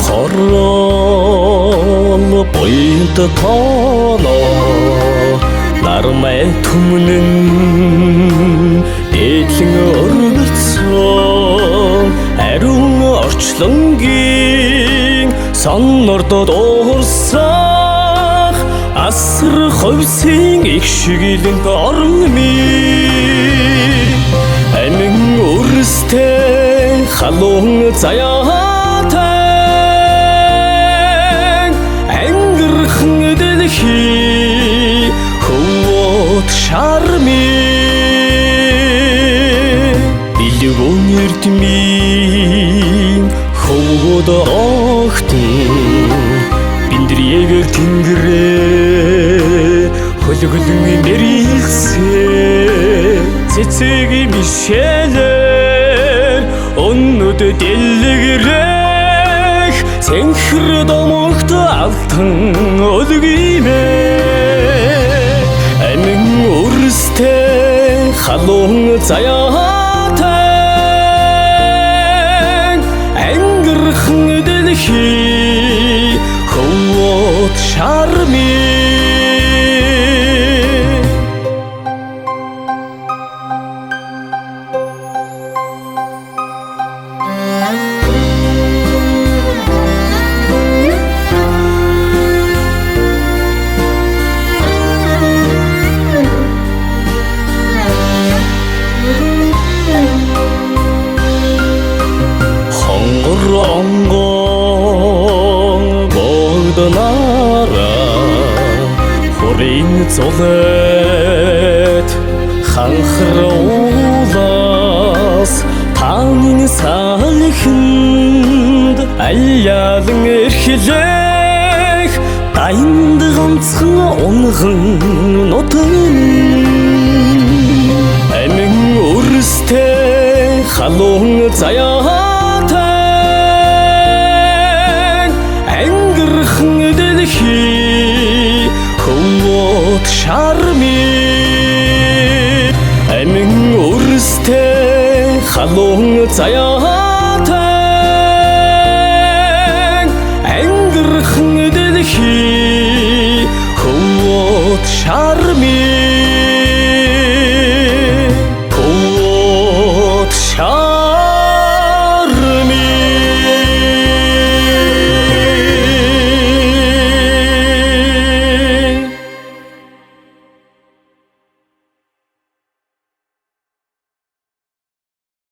хорол буйд тоолоо нармай түмнэн дээдлэн өргөцсөн ариун орчлонгийн сонорд дуурсах асар ховсын их шигэлэнт орон ми амин өрстэй халуун заяатай ангирхан дэлхий хөвөт шарми билгүүн эрдмийн хөвөд огтэн биндриегээр тэнгэрээ хөлгөлн мэрилсээ цэцэг мишэлэр өнөд дэлгэрэх цэнхэр домогт алтан өлгиймэ амин өрстэй халуун заяатай ангирхан дэлхий хөвөт шарми зулет ханхруулаас таанын салхинд аяалан эрхлэх дайнд ганцхан унган нутан амин өрстэй халуун заяатай ангирхан дэлхий хөвөт шарми амин өрстэй халуун заяа